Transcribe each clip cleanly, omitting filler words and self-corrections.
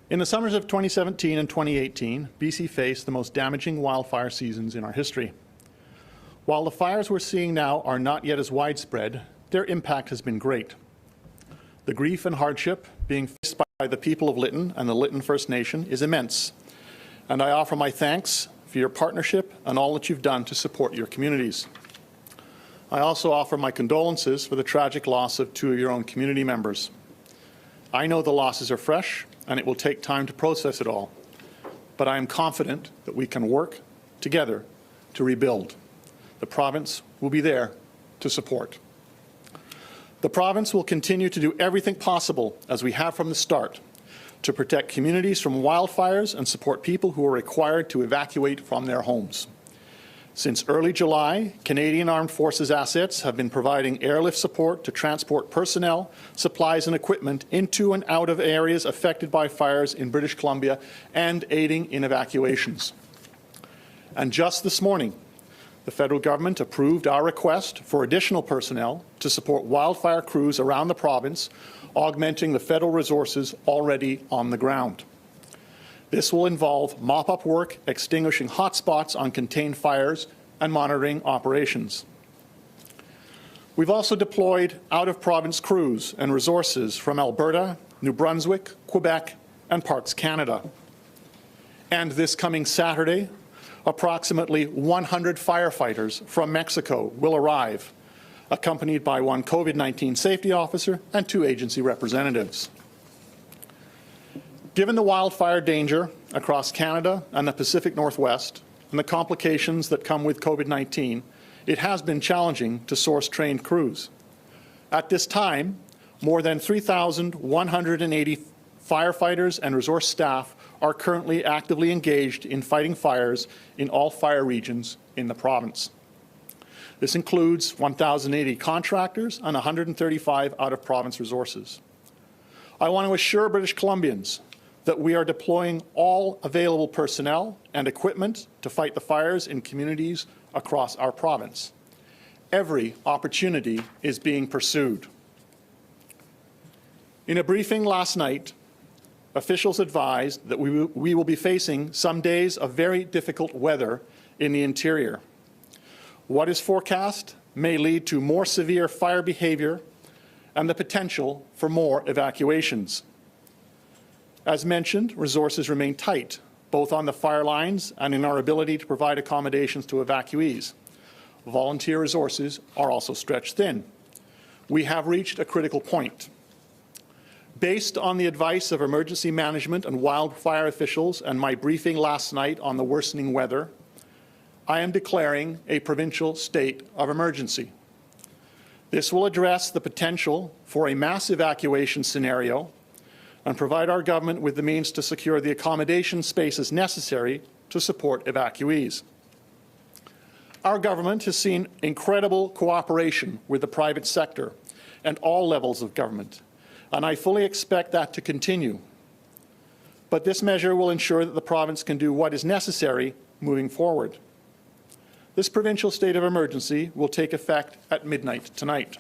In the summers of 2017 and 2018, BC faced the most damaging wildfire seasons in our history. While the fires we're seeing now are not yet as widespread, their impact has been great. The grief and hardship being faced by the people of Lytton and the Lytton First Nation is immense, and I offer my thanks for your partnership and all that you've done to support your communities. I also offer my condolences for the tragic loss of 2 of your own community members. I know the losses are fresh, and it will take time to process it all, but I am confident that we can work together to rebuild. The province will be there to support. The province will continue to do everything possible, as we have from the start, to protect communities from wildfires and support people who are required to evacuate from their homes. Since early July, Canadian Armed Forces assets have been providing airlift support to transport personnel, supplies and equipment into and out of areas affected by fires in British Columbia and aiding in evacuations. And just this morning, the federal government approved our request for additional personnel to support wildfire crews around the province, augmenting the federal resources already on the ground. This will involve mop-up work, extinguishing hotspots on contained fires, and monitoring operations. We've also deployed out-of-province crews and resources from Alberta, New Brunswick, Quebec, and parts Canada. And this coming Saturday, approximately 100 firefighters from Mexico will arrive, accompanied by one COVID-19 safety officer and 2 agency representatives. Given the wildfire danger across Canada and the Pacific Northwest and the complications that come with COVID-19, it has been challenging to source trained crews. At this time, more than 3,180 firefighters and resource staff are currently actively engaged in fighting fires in all fire regions in the province. This includes 1,080 contractors and 135 out-of-province resources. I want to assure British Columbians that we are deploying all available personnel and equipment to fight the fires in communities across our province. Every opportunity is being pursued. In a briefing last night, officials advised that we will be facing some days of very difficult weather in the interior. What is forecast may lead to more severe fire behaviour and the potential for more evacuations. As mentioned, resources remain tight, both on the fire lines and in our ability to provide accommodations to evacuees. Volunteer resources are also stretched thin. We have reached a critical point. Based on the advice of emergency management and wildfire officials and my briefing last night on the worsening weather, I am declaring a provincial state of emergency. This will address the potential for a mass evacuation scenario and provide our government with the means to secure the accommodation spaces necessary to support evacuees. Our government has seen incredible cooperation with the private sector and all levels of government, and I fully expect that to continue. But this measure will ensure that the province can do what is necessary moving forward. This provincial state of emergency will take effect at midnight tonight.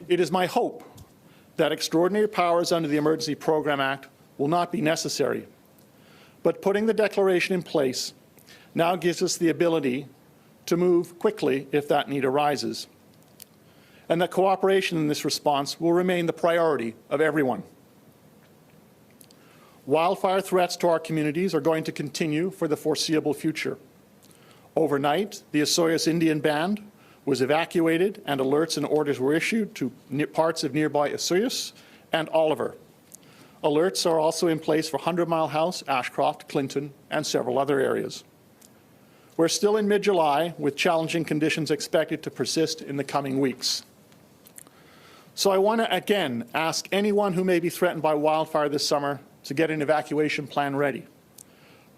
It is my hope that extraordinary powers under the Emergency Program Act will not be necessary. But putting the declaration in place now gives us the ability to move quickly if that need arises, and that cooperation in this response will remain the priority of everyone. Wildfire threats to our communities are going to continue for the foreseeable future. Overnight, the Osoyoos Indian Band was evacuated and alerts and orders were issued to parts of nearby Osoyoos and Oliver. Alerts are also in place for 100 Mile House, Ashcroft, Clinton, and several other areas. We're still in mid-July with challenging conditions expected to persist in the coming weeks. So I want to again ask anyone who may be threatened by wildfire this summer to get an evacuation plan ready.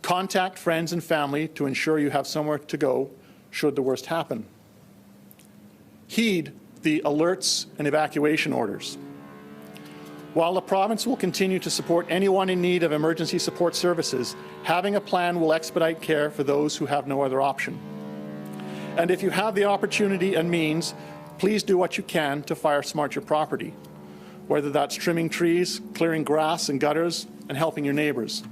Contact friends and family to ensure you have somewhere to go should the worst happen. Heed the alerts and evacuation orders. While the province will continue to support anyone in need of emergency support services, having a plan will expedite care for those who have no other option. And if you have the opportunity and means, please do what you can to fire smart your property. Whether that's trimming trees, clearing grass and gutters, and helping your neighbors.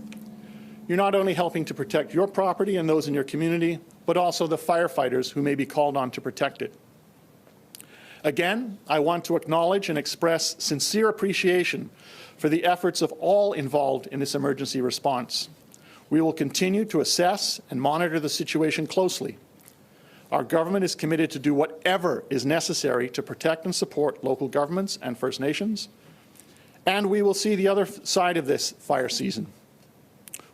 You're not only helping to protect your property and those in your community, but also the firefighters who may be called on to protect it. Again, I want to acknowledge and express sincere appreciation for the efforts of all involved in this emergency response. We will continue to assess and monitor the situation closely. Our government is committed to do whatever is necessary to protect and support local governments and First Nations, and we will see the other side of this fire season.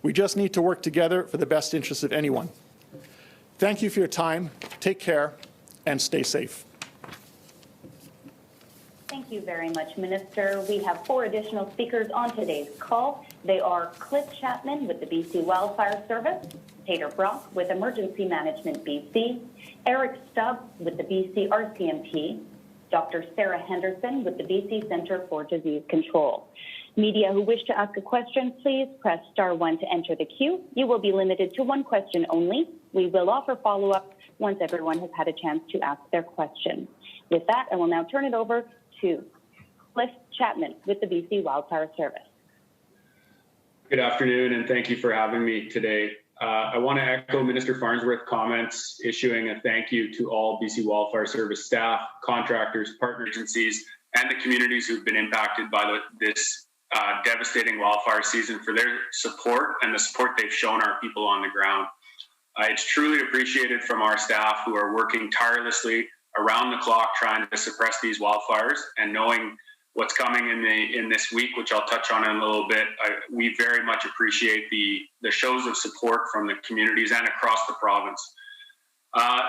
We just need to work together for the best interests of anyone. Thank you for your time. Take care and stay safe. Thank you very much, Minister. We have 4 additional speakers on today's call. They are Cliff Chapman with the BC Wildfire Service, Peter Brock with Emergency Management BC, Eric Stubbs with the BCRCMP, Dr. Sarah Henderson with the BC Centre for Disease Control. Media who wish to ask a question, please press *1 to enter the queue. You will be limited to 1 question only. We will offer follow-up once everyone has had a chance to ask their question. With that, I will now turn it over to Cliff Chapman with the BC Wildfire Service. Good afternoon, and thank you for having me today. I want to echo Minister Farnworth's comments, issuing a thank you to all BC Wildfire Service staff, contractors, partner agencies, and the communities who've been impacted by this devastating wildfire season for their support and the support they've shown our people on the ground. It's truly appreciated from our staff who are working tirelessly around the clock trying to suppress these wildfires, and knowing what's coming in this week, which I'll touch on in a little bit. We very much appreciate the shows of support from the communities and across the province.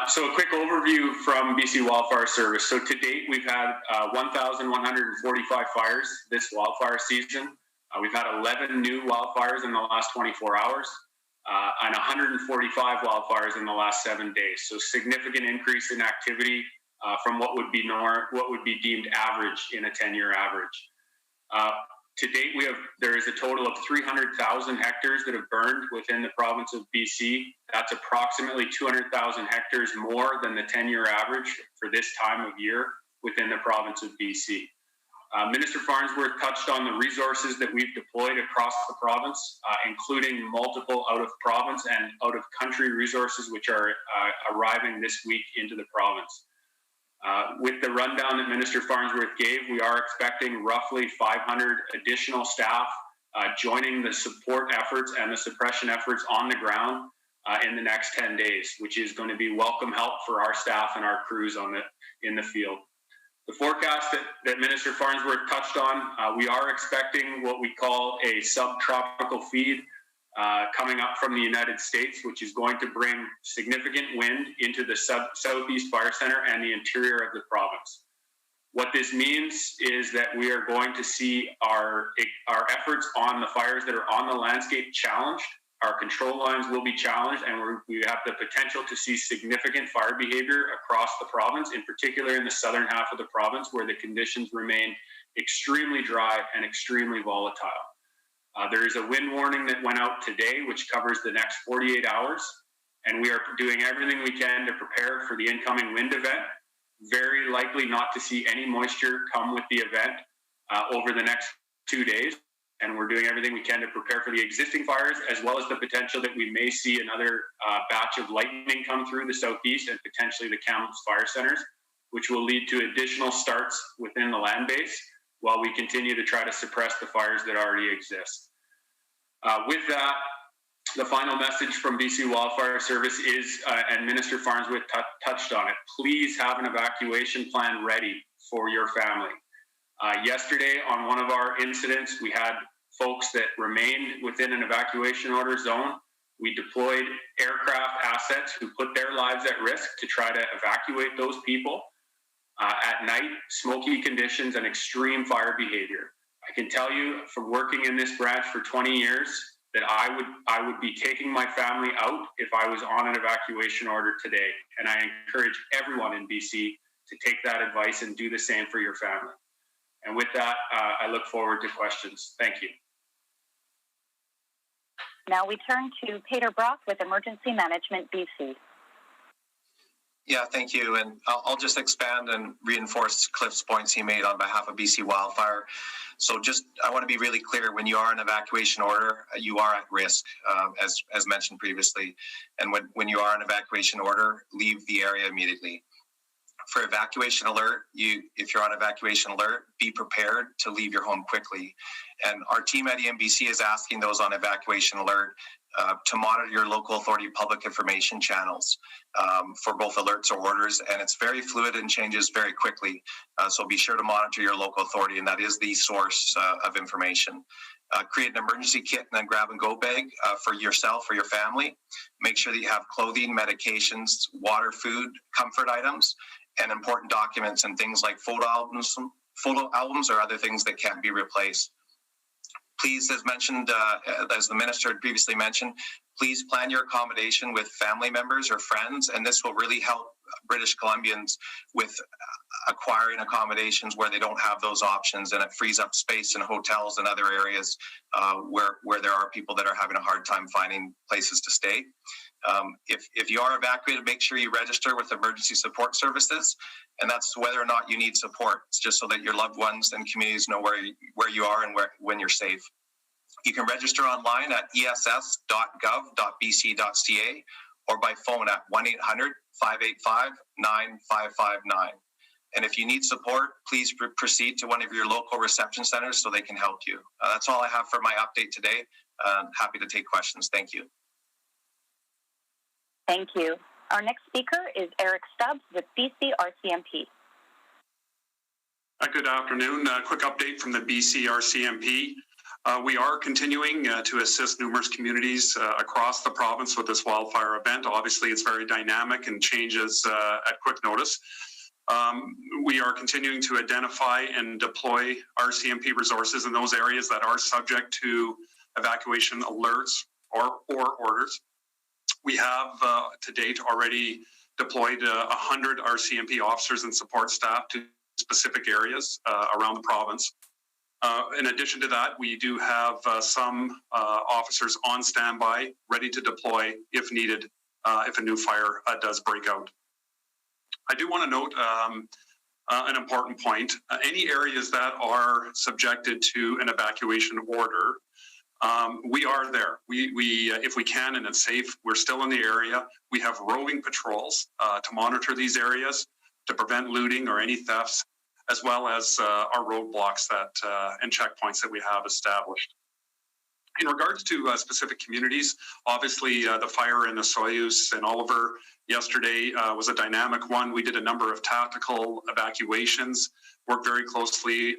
So a quick overview from BC Wildfire Service. So to date, we've had 1,145 fires this wildfire season. We've had 11 new wildfires in the last 24 hours. And 145 wildfires in the last 7 days. So significant increase in activity from what would be deemed average in a 10-year average. To date, there is a total of 300,000 hectares that have burned within the province of BC. That's approximately 200,000 hectares more than the 10-year average for this time of year within the province of BC. Minister Farnworth touched on the resources that we've deployed across the province, including multiple out-of-province and out-of-country resources which are arriving this week into the province. With the rundown that Minister Farnworth gave, we are expecting roughly 500 additional staff joining the support efforts and the suppression efforts on the ground in the next 10 days, which is going to be welcome help for our staff and our crews in the field. The forecast that Minister Farnworth touched on, we are expecting what we call a subtropical feed coming up from the United States, which is going to bring significant wind into the Southeast Fire Center and the interior of the province. What this means is that we are going to see our efforts on the fires that are on the landscape challenged. Our control lines will be challenged, and we have the potential to see significant fire behavior across the province, in particular in the southern half of the province, where the conditions remain extremely dry and extremely volatile. There is a wind warning that went out today, which covers the next 48 hours, and we are doing everything we can to prepare for the incoming wind event. Very likely not to see any moisture come with the event over the next 2 days. And we're doing everything we can to prepare for the existing fires, as well as the potential that we may see another batch of lightning come through the southeast and potentially the Nk'Mip fire centers, which will lead to additional starts within the land base while we continue to try to suppress the fires that already exist. With that, the final message from BC Wildfire Service is, and Minister Farnworth touched on it, please have an evacuation plan ready for your family. Yesterday, on one of our incidents, we had folks that remained within an evacuation order zone. We deployed aircraft assets who put their lives at risk to try to evacuate those people at night, smoky conditions, and extreme fire behavior. I can tell you from working in this branch for 20 years that I would be taking my family out if I was on an evacuation order today. And I encourage everyone in BC to take that advice and do the same for your family. And with that, I look forward to questions. Thank you. Now we turn to Peter Brock with Emergency Management BC. Yeah, thank you. And I'll just expand and reinforce Cliff's points he made on behalf of BC Wildfire. So I want to be really clear, when you are in evacuation order, you are at risk, as mentioned previously. And when you are in evacuation order, leave the area immediately. For evacuation alert, if you're on evacuation alert, be prepared to leave your home quickly. And our team at EMBC is asking those on evacuation alert to monitor your local authority public information channels for both alerts or orders. And it's very fluid and changes very quickly. So be sure to monitor your local authority, and that is the source of information. Create an emergency kit and then grab and go bag for yourself or your family. Make sure that you have clothing, medications, water, food, comfort items, and important documents and things like photo albums or other things that can't be replaced. Please, as mentioned, as the minister had previously mentioned, please plan your accommodation with family members or friends, and this will really help British Columbians with acquiring accommodations where they don't have those options, and it frees up space in hotels and other areas where there are people that are having a hard time finding places to stay. If you are evacuated, make sure you register with emergency support services, and that's whether or not you need support. It's just so that your loved ones and communities know where you are and when you're safe. You can register online at ess.gov.bc.ca or by phone at 1-800-585-9559. And if you need support, please proceed to one of your local reception centers so they can help you. That's all I have for my update today. Happy to take questions. Thank you. Thank you. Our next speaker is Eric Stubbs with BCRCMP. Good afternoon. Quick update from the BCRCMP. We are continuing to assist numerous communities across the province with this wildfire event. Obviously, it's very dynamic and changes at quick notice. We are continuing to identify and deploy RCMP resources in those areas that are subject to evacuation alerts or orders. We have to date already deployed 100 RCMP officers and support staff to specific areas around the province. In addition to that, we do have some officers on standby, ready to deploy if needed, if a new fire does break out. I do want to note an important point. Any areas that are subjected to an evacuation order, we are there. We if we can and it's safe, we're still in the area. We have roving patrols to monitor these areas, to prevent looting or any thefts, as well as our roadblocks and checkpoints that we have established. In regards to specific communities, obviously the fire in the Soyuz and Oliver yesterday was a dynamic one. We did a number of tactical evacuations, worked very closely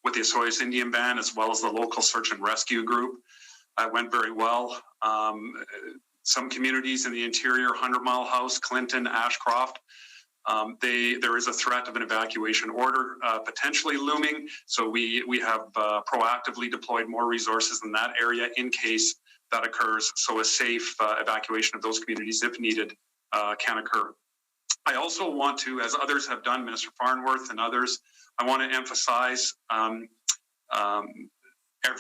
with the Soyuz Indian Band as well as the local search and rescue group. It went very well. Some communities in the interior, 100 Mile House, Clinton, Ashcroft, there is a threat of an evacuation order potentially looming. So we have proactively deployed more resources in that area in case that occurs. So a safe evacuation of those communities, if needed, can occur. I also want to, as others have done, Minister Farnworth and others, I want to emphasize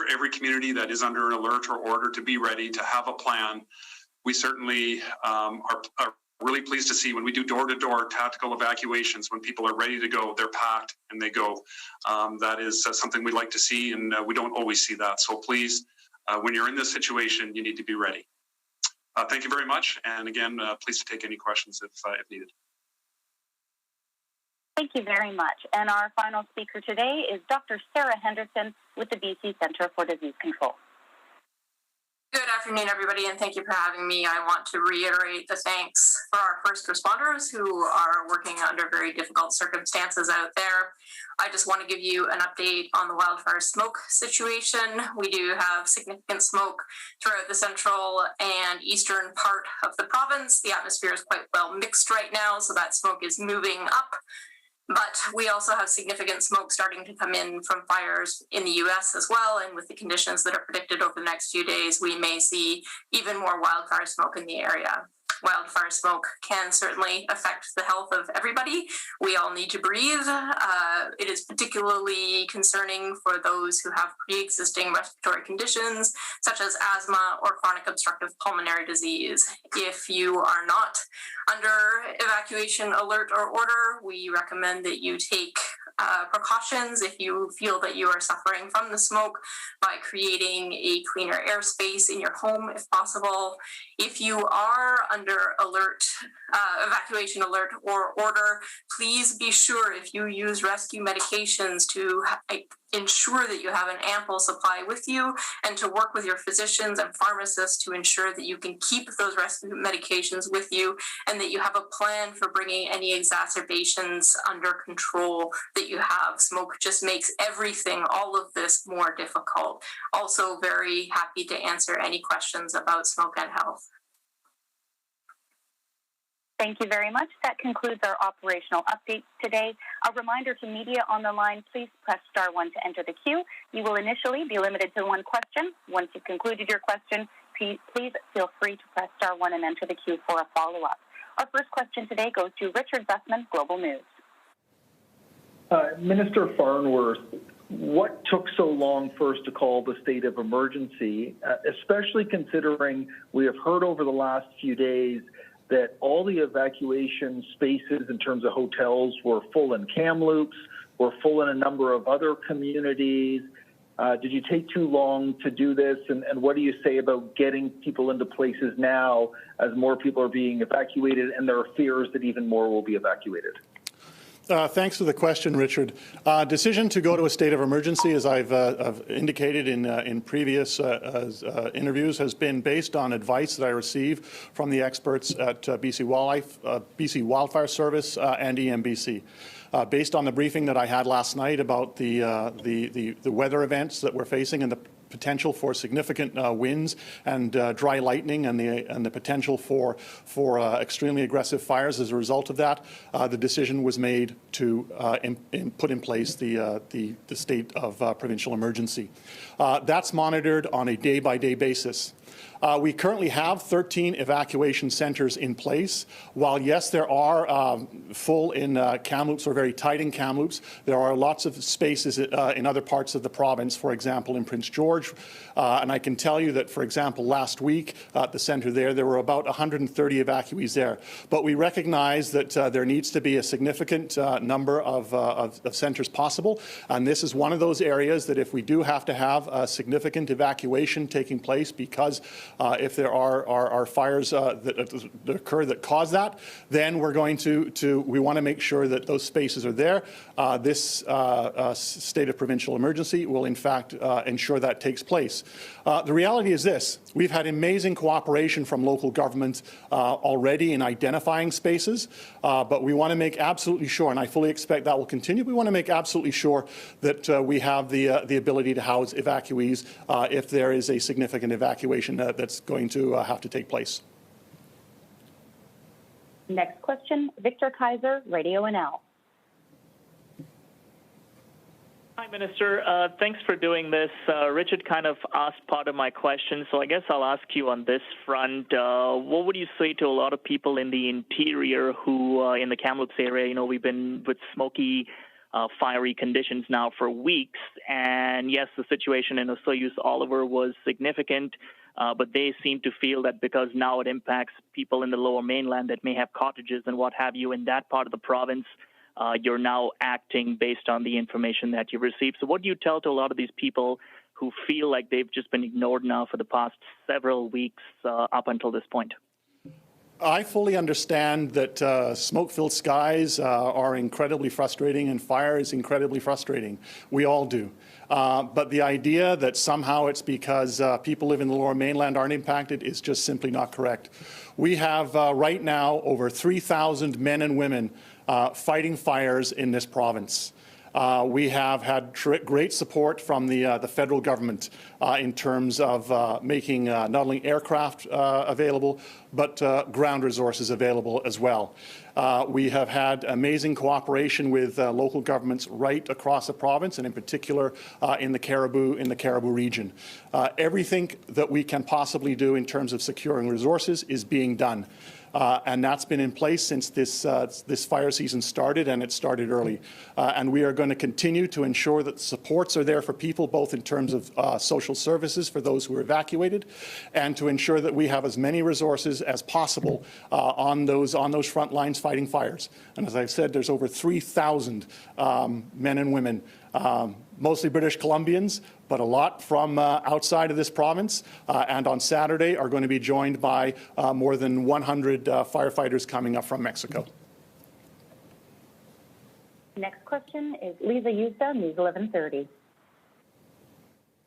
every community that is under an alert or order to be ready to have a plan. We certainly are really pleased to see when we do door-to-door tactical evacuations, when people are ready to go, they're packed and they go. That is something we'd like to see, and we don't always see that. So please, when you're in this situation, you need to be ready. Thank you very much. And again, please to take any questions if needed. Thank you very much. And our final speaker today is Dr. Sarah Henderson with the BC Centre for Disease Control. Good afternoon, everybody, and thank you for having me. I want to reiterate the thanks for our first responders who are working under very difficult circumstances out there. I just want to give you an update on the wildfire smoke situation. We do have significant smoke throughout the central and eastern part of the province. The atmosphere is quite well mixed right now, so that smoke is moving up. But we also have significant smoke starting to come in from fires in the U.S. as well, and with the conditions that are predicted over the next few days, we may see even more wildfire smoke in the area. wildfire smoke can certainly affect the health of everybody. We all need to breathe. It is particularly concerning for those who have pre-existing respiratory conditions, such as asthma or chronic obstructive pulmonary disease. If you are not under evacuation alert or order, we recommend that you take precautions if you feel that you are suffering from the smoke by creating a cleaner airspace in your home if possible. If you are under alert, evacuation alert or order, please be sure if you use rescue medications to ensure that you have an ample supply with you and to work with your physicians and pharmacists to ensure that you can keep those rescue medications with you and that you have a plan for bringing any exacerbations under control that you have. Smoke just makes everything, all of this, more difficult. Also very happy to answer any questions about smoke and health. Thank you very much. That concludes our operational updates today. A reminder to media on the line, please press *1 to enter the queue. You will initially be limited to one question. Once you've concluded your question, please feel free to press *1 and enter the queue for a follow-up. Our first question today goes to Richard Bussman, Global News. Minister Farnworth, what took so long first to call the state of emergency, especially considering we have heard over the last few days that all the evacuation spaces in terms of hotels were full in Kamloops, were full in a number of other communities. Did you take too long to do this? And what do you say about getting people into places now as more people are being evacuated and there are fears that even more will be evacuated? Thanks for the question, Richard. Decision to go to a state of emergency, as I've indicated in previous interviews, has been based on advice that I received from the experts at BC Wildfire Service and EMBC. Based on the briefing that I had last night about the weather events that we're facing and the potential for significant winds and dry lightning and the potential for extremely aggressive fires as a result of that, the decision was made to put in place the state of provincial emergency. That's monitored on a day-by-day basis. We currently have 13 evacuation centres in place. While, yes, there are full in Kamloops or very tight in Kamloops, there are lots of spaces in other parts of the province, for example, in Prince George. And I can tell you that, for example, last week at the centre there were about 130 evacuees there. But we recognize that there needs to be a significant number of centres possible. And this is one of those areas that if we do have to have a significant evacuation taking place because if there are fires that occur that cause that, then we're going we want to make sure that those spaces are there. This state of provincial emergency will, in fact, ensure that takes place. The reality is this. We've had amazing cooperation from local government already in identifying spaces, but we want to make absolutely sure, and I fully expect that will continue, we want to make absolutely sure that we have the ability to house evacuees if there is a significant evacuation that's going to have to take place. Next question, Victor Kaiser, Radio NL. Hi, Minister. Thanks for doing this. Richard kind of asked part of my question, so I guess I'll ask you on this front. What would you say to a lot of people in the interior who, in the Kamloops area, we've been with smoky, fiery conditions now for weeks, and yes, the situation in Osoyoos Oliver was significant, but they seem to feel that because now it impacts people in the lower mainland that may have cottages and what have you in that part of the province, you're now acting based on the information that you received. So what do you tell to a lot of these people who feel like they've just been ignored now for the past several weeks up until this point? I fully understand that smoke-filled skies are incredibly frustrating and fire is incredibly frustrating. We all do. But the idea that somehow it's because people live in the lower mainland aren't impacted is just simply not correct. We have right now over 3,000 men and women fighting fires in this province. We have had great support from the federal government in terms of making not only aircraft available, but ground resources available as well. We have had amazing cooperation with local governments right across the province, and in particular in the Caribou region. Everything that we can possibly do in terms of securing resources is being done. and that's been in place since this fire season started, and it started early. And we are going to continue to ensure that the supports are there for people, both in terms of social services for those who are evacuated, and to ensure that we have as many resources as possible on those front lines fighting fires. And as I've said, there's over 3,000 men and women, mostly British Columbians, but a lot from outside of this province, and on Saturday are going to be joined by more than 100 firefighters coming up from Mexico. Next question is Lisa Yusa, News 1130.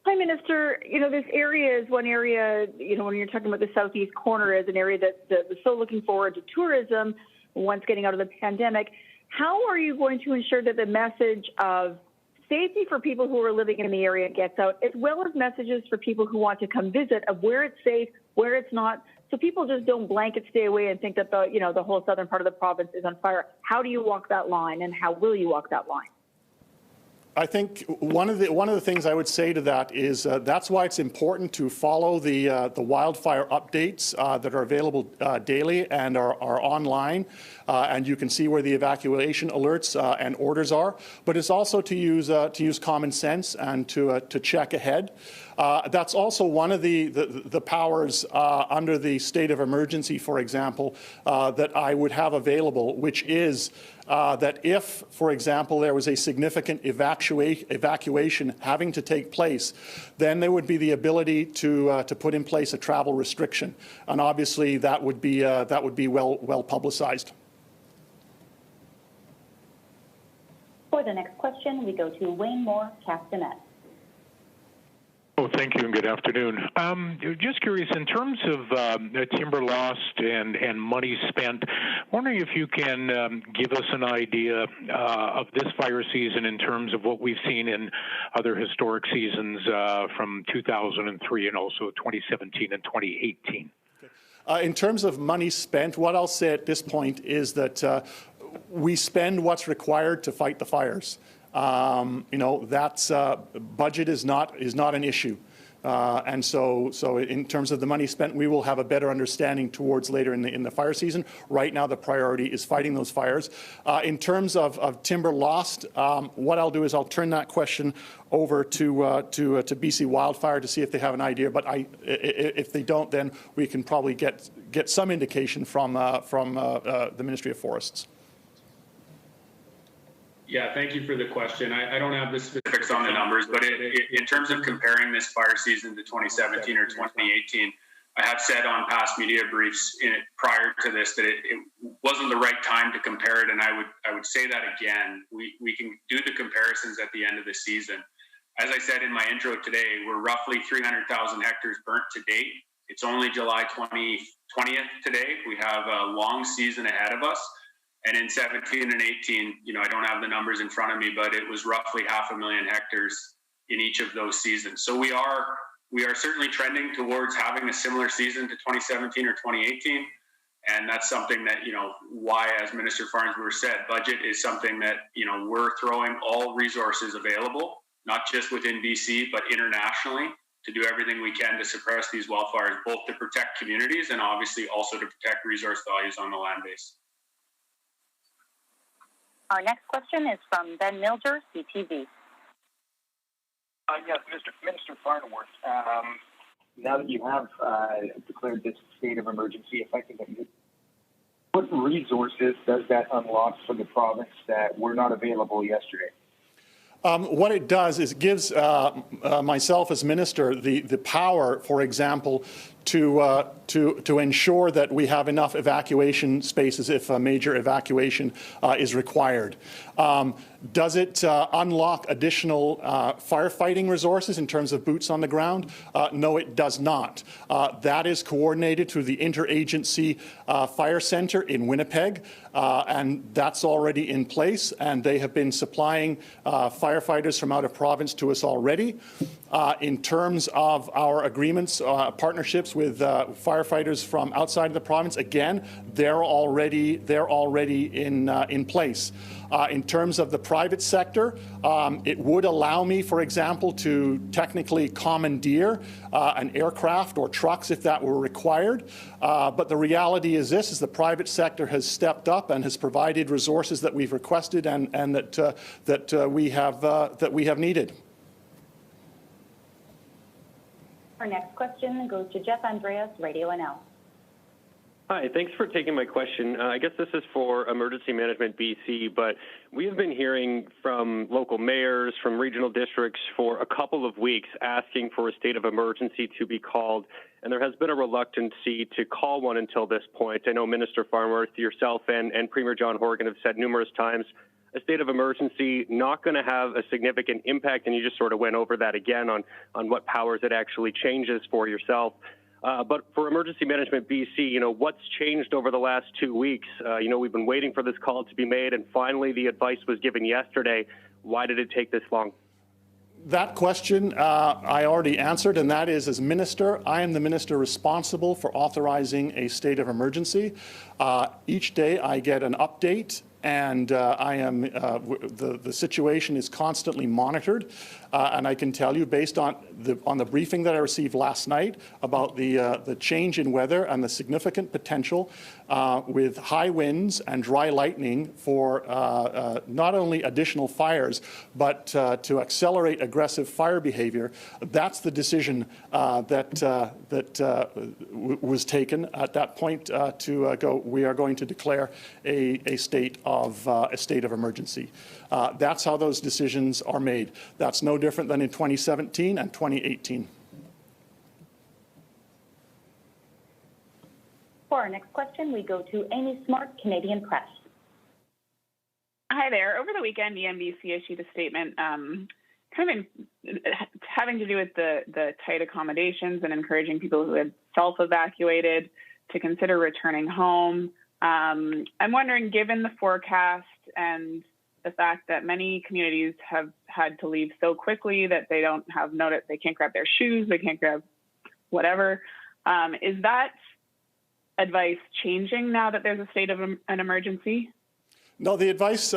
Hi, Minister. You know, this area is one area, you know, when you're talking about the southeast corner, is an area that was so looking forward to tourism once getting out of the pandemic. How are you going to ensure that the message of safety for people who are living in the area gets out, as well as messages for people who want to come visit of where it's safe, where it's not, so people just don't blanket stay away and think that the whole southern part of the province is on fire? How do you walk that line, and how will you walk that line? I think one of the things I would say to that is that's why it's important to follow the wildfire updates that are available daily and are online, and you can see where the evacuation alerts and orders are. But it's also to use common sense and to check ahead. That's also one of the powers under the state of emergency, for example, that I would have available, which is that if, for example, there was a significant evacuation having to take place, then there would be the ability to put in place a travel restriction, and obviously that would be well publicized. For the next question, we go to Wayne Moore, Castanet. Oh, thank you, and good afternoon. Just curious, in terms of timber lost and money spent, wondering if you can give us an idea of this fire season in terms of what we've seen in other historic seasons from 2003 and also 2017 and 2018. In terms of money spent, what I'll say at this point is that we spend what's required to fight the fires. You know, that's budget is not an issue, and so in terms of the money spent, we will have a better understanding towards later in the fire season. Right now, the priority is fighting those fires. In terms of timber lost, what I'll do is I'll turn that question over to BC Wildfire to see if they have an idea. But if they don't, then we can probably get some indication from the Ministry of Forests. Yeah, thank you for the question. I don't have the specifics on the numbers, but in terms of comparing this fire season to 2017 or 2018, I have said on past media briefs prior to this that it wasn't the right time to compare it, and I would say that again. We can do the comparisons at the end of the season. As I said in my intro today, we're roughly 300,000 hectares burnt to date. It's only July 20th today. We have a long season ahead of us. And in 17 and 18, you know, I don't have the numbers in front of me, but it was roughly 500,000 hectares in each of those seasons. So we are certainly trending towards having a similar season to 2017 or 2018. And that's something that, you know, why, as Minister Farnworth said, budget is something that, you know, we're throwing all resources available, not just within BC, but internationally, to do everything we can to suppress these wildfires, both to protect communities and obviously also to protect resource values on the land base. Our next question is from Ben Milger, CTV. Yes, Minister Farnworth, now that you have declared this state of emergency effectively, what resources does that unlock for the province that were not available yesterday? What it does is it gives myself as minister the power, for example, to ensure that we have enough evacuation spaces if a major evacuation is required. Does it unlock additional firefighting resources in terms of boots on the ground? No, it does not. That is coordinated through the Interagency Fire Centre in Winnipeg, and that's already in place, and they have been supplying firefighters from out of province to us already. In terms of our agreements, partnerships with firefighters from outside of the province, again, they're already in place. In terms of the private sector, it would allow me, for example, to technically commandeer an aircraft or trucks if that were required. But the reality is this, is the private sector has stepped up and has provided resources that we've requested and that we have needed. Our next question goes to Jeff Andreas, Radio NL. Hi, thanks for taking my question. I guess this is for Emergency Management BC, but we have been hearing from local mayors, from regional districts for a couple of weeks asking for a state of emergency to be called, and there has been a reluctancy to call one until this point. I know Minister Farnworth, yourself, and Premier John Horgan have said numerous times a state of emergency not going to have a significant impact, and you just sort of went over that again on what powers it actually changes for yourself. But for Emergency Management BC, what's changed over the last 2 weeks? We've been waiting for this call to be made, and finally the advice was given yesterday. Why did it take this long? That question I already answered, and that is, as minister, I am the minister responsible for authorizing a state of emergency. Each day I get an update, and the situation is constantly monitored. And I can tell you, based on the briefing that I received last night about the change in weather and the significant potential with high winds and dry lightning for not only additional fires, but to accelerate aggressive fire behavior, that's the decision that was taken at that point to go. We are going to declare a state of emergency. That's how those decisions are made. That's no different than in 2017 and 2018. For our next question, we go to Amy Smart, Canadian Press. Hi there. Over the weekend, EMBC issued a statement kind of having to do with the tight accommodations and encouraging people who had self-evacuated to consider returning home. I'm wondering, given the forecast and the fact that many communities have had to leave so quickly that they don't have notice, they can't grab their shoes, they can't grab whatever. Is that advice changing now that there's a state of an emergency? No, the advice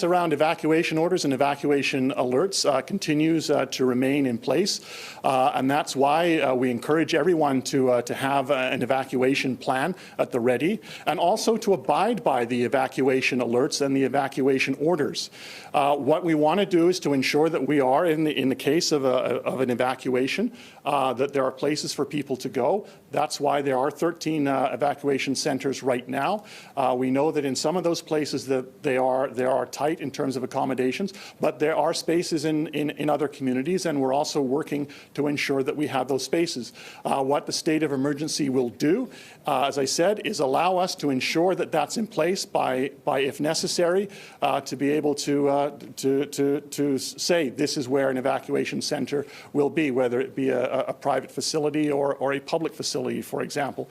around evacuation orders and evacuation alerts continues to remain in place, and that's why we encourage everyone to have an evacuation plan at the ready, and also to abide by the evacuation alerts and the evacuation orders. What we want to do is to ensure that we are, in the case of an evacuation, that there are places for people to go. That's why there are 13 evacuation centres right now. We know that in some of those places that they are tight in terms of accommodations, but there are spaces in other communities, and we're also working to ensure that we have those spaces. What the state of emergency will do, as I said, is allow us to ensure that that's in place by if necessary, to be able to say this is where an evacuation centre will be, whether it be a private facility or a public facility, for example.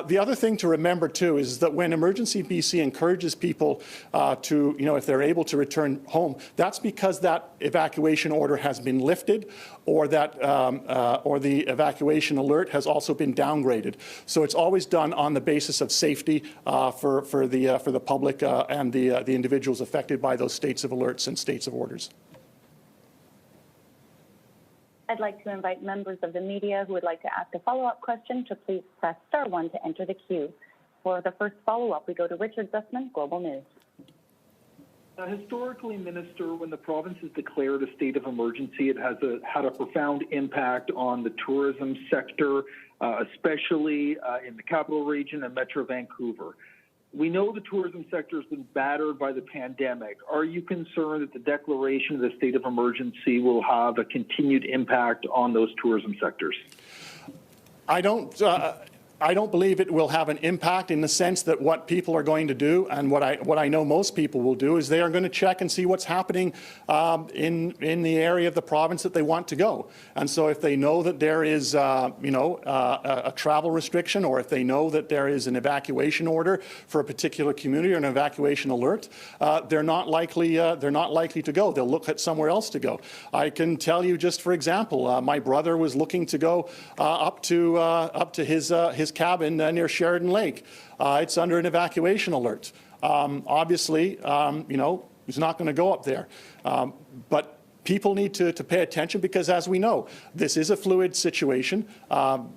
The other thing to remember too is that when Emergency BC encourages people to, if they're able to return home, that's because that evacuation order has been lifted, or that or the evacuation alert has also been downgraded. So it's always done on the basis of safety for the public and the individuals affected by those states of alerts and states of orders. I'd like to invite members of the media who would like to ask a follow-up question to please press *1 to enter the queue. For the first follow-up, we go to Richard Zussman, Global News. Historically, Minister, when the province has declared a state of emergency, it has had a profound impact on the tourism sector, especially in the capital region and Metro Vancouver. We know the tourism sector has been battered by the pandemic. Are you concerned that the declaration of the state of emergency will have a continued impact on those tourism sectors? I don't believe it will have an impact, in the sense that what people are going to do, and what I know most people will do, is they are going to check and see what's happening in the area of the province that they want to go. And so if they know that there is a travel restriction, or if they know that there is an evacuation order for a particular community or an evacuation alert, they're not likely to go. They'll look at somewhere else to go. I can tell you, just for example, my brother was looking to go up to his cabin near Sheridan Lake. It's under an evacuation alert. Obviously, He's not going to go up there. But people need to pay attention because, as we know, this is a fluid situation.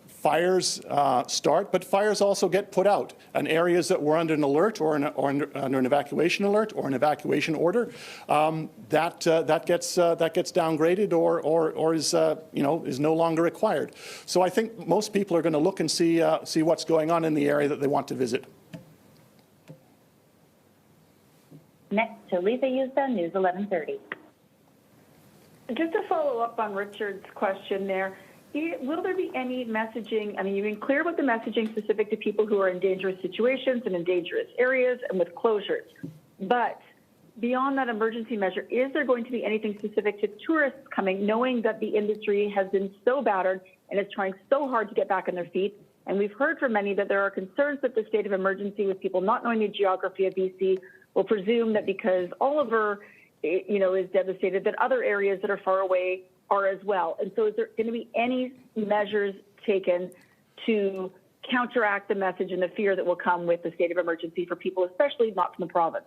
Fires start, but fires also get put out. And areas that were under an alert or under an evacuation alert or an evacuation order, that gets downgraded or is is no longer required. So I think most people are going to look and see what's going on in the area that they want to visit. Next to Lisa Yusa, News 1130. Just to follow up on Richard's question there, will there be any messaging? I mean, you've been clear about the messaging specific to people who are in dangerous situations and in dangerous areas and with closures. But beyond that emergency measure, is there going to be anything specific to tourists coming, knowing that the industry has been so battered and is trying so hard to get back on their feet? And we've heard from many that there are concerns that the state of emergency, with people not knowing the geography of BC, will presume that because Oliver, is devastated, that other areas that are far away are as well. And so is there going to be any measures taken to counteract the message and the fear that will come with the state of emergency for people, especially not from the province?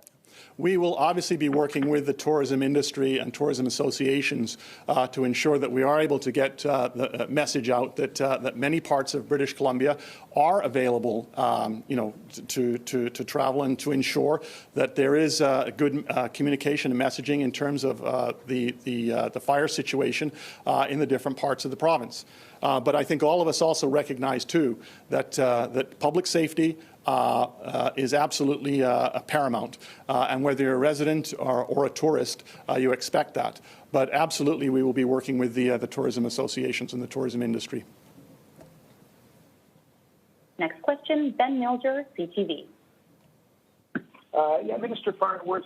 We will obviously be working with the tourism industry and tourism associations to ensure that we are able to get the message out that many parts of British Columbia are available, to travel, and to ensure that there is good communication and messaging in terms of the fire situation in the different parts of the province. But I think all of us also recognize too that public safety is absolutely paramount. And whether you're a resident or a tourist, you expect that. But absolutely, we will be working with the tourism associations and the tourism industry. Next question, Ben Milger, CTV. Minister Farnworth,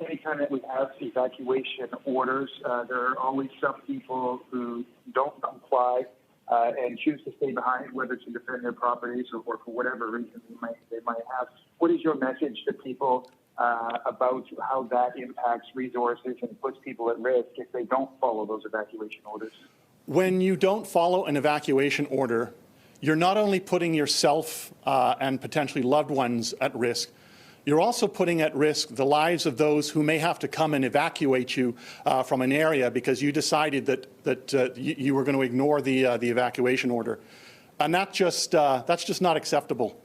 anytime that we have evacuation orders, there are always some people who don't comply and choose to stay behind, whether to defend their properties or for whatever reason they might have. What is your message to people about how that impacts resources and puts people at risk if they don't follow those evacuation orders? When you don't follow an evacuation order, you're not only putting yourself and potentially loved ones at risk, you're also putting at risk the lives of those who may have to come and evacuate you from an area because you decided that you were going to ignore the evacuation order. And that's just not acceptable.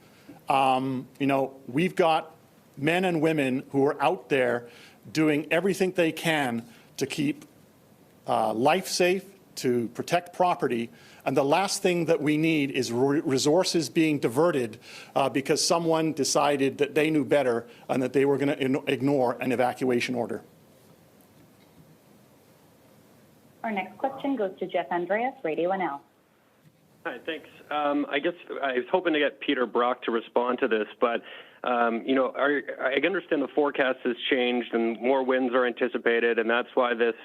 We've got men and women who are out there doing everything they can to keep life safe, to protect property. And the last thing that we need is resources being diverted because someone decided that they knew better and that they were going to ignore an evacuation order. Our next question goes to Jeff Andreas, Radio NL. Hi, thanks. I guess I was hoping to get Peter Brock to respond to this, but I understand the forecast has changed and more winds are anticipated, and that's why this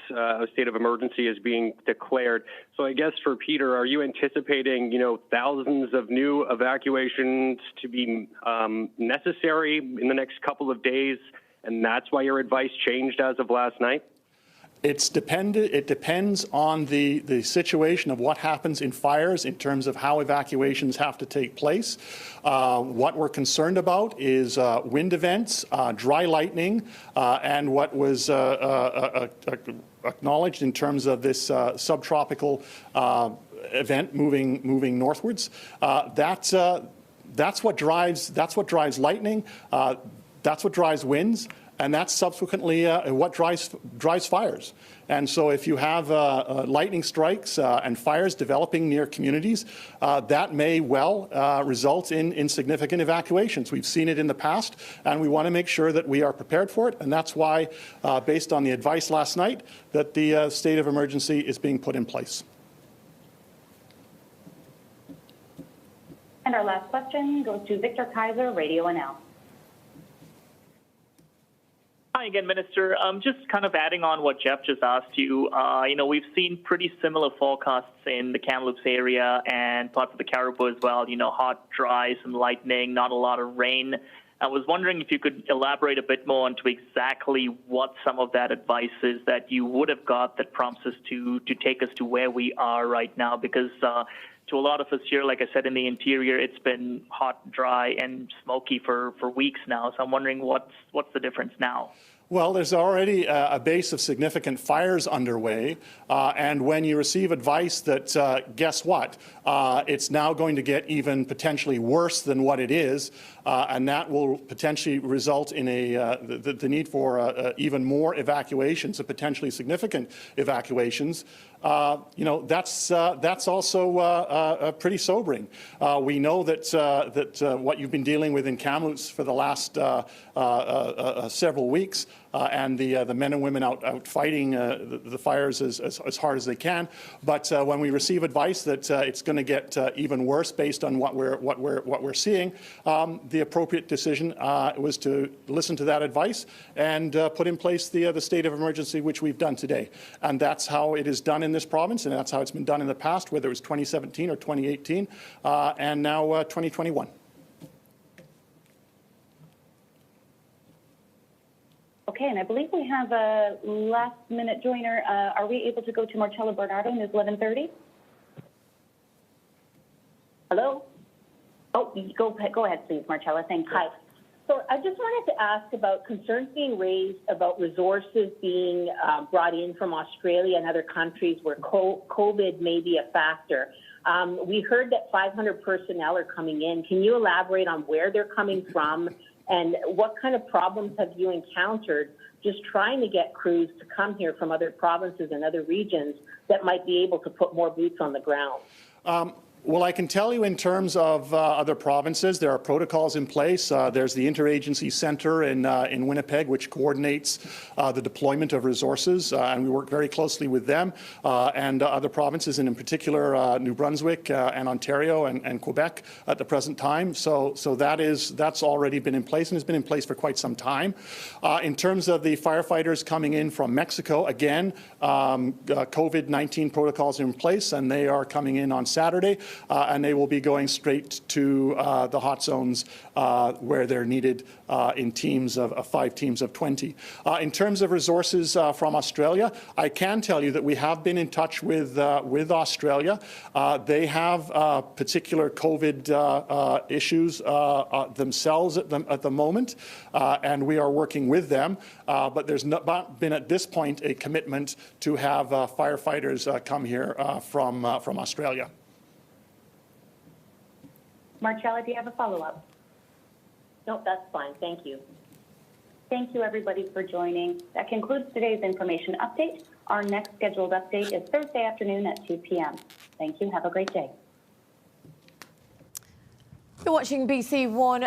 state of emergency is being declared. So I guess for Peter, are you anticipating, thousands of new evacuations to be necessary in the next couple of days, and that's why your advice changed as of last night? It depends on the situation of what happens in fires in terms of how evacuations have to take place. What we're concerned about is wind events, dry lightning, and what was acknowledged in terms of this subtropical event moving northwards. That's what drives lightning. That's what drives winds. And that's subsequently what drives fires. And so if you have lightning strikes and fires developing near communities, that may well result in significant evacuations. We've seen it in the past, and we want to make sure that we are prepared for it. And that's why, based on the advice last night, that the state of emergency is being put in place. And our last question goes to Victor Kaiser, Radio NL. Hi again, Minister. Just kind of adding on what Jeff just asked you. We've seen pretty similar forecasts in the Kamloops area and parts of the Caribou as well. Hot, dry, some lightning, not a lot of rain. I was wondering if you could elaborate a bit more into exactly what some of that advice is that you would have got that prompts us to take us to where we are right now, because to a lot of us here, like I said, in the interior, it's been hot, dry, and smoky for weeks now. So I'm wondering what's the difference now? Well, there's already a base of significant fires underway, and when you receive advice that, guess what, it's now going to get even potentially worse than what it is, and that will potentially result in the need for even more evacuations, and potentially significant evacuations. That's also pretty sobering. We know that what you've been dealing with in Kamloops for the last several weeks, and the men and women out fighting the fires as hard as they can. But when we receive advice that it's going to get even worse based on what we're seeing, the appropriate decision was to listen to that advice and put in place the state of emergency, which we've done today. And that's how it is done in this province, and that's how it's been done in the past, whether it was 2017 or 2018, and now 2021. Okay, and I believe we have a last-minute joiner. Are we able to go to Marcella Bernardo? It's 11:30. Hello? Oh, go ahead, please, Marcella. Thank you. Hi. So I just wanted to ask about concerns being raised about resources being brought in from Australia and other countries where COVID may be a factor. We heard that 500 personnel are coming in. Can you elaborate on where they're coming from and what kind of problems have you encountered just trying to get crews to come here from other provinces and other regions that might be able to put more boots on the ground? Well, I can tell you in terms of other provinces, there are protocols in place. There's the Interagency Centre in Winnipeg, which coordinates the deployment of resources, and we work very closely with them and other provinces, and in particular New Brunswick and Ontario and Quebec at the present time. So that's already been in place and has been in place for quite some time. In terms of the firefighters coming in from Mexico, again, COVID-19 protocols are in place, and they are coming in on Saturday. And they will be going straight to the hot zones where they're needed in teams of 5 teams of 20. In terms of resources from Australia, I can tell you that we have been in touch with Australia. They have particular COVID issues themselves at the moment, and we are working with them. But there's not been at this point a commitment to have firefighters come here from Australia. Marcella, do you have a follow-up? No, that's fine. Thank you. Thank you, everybody, for joining. That concludes today's information update. Our next scheduled update is Thursday afternoon at 2 p.m. Thank you. Have a great day. You're watching BC One.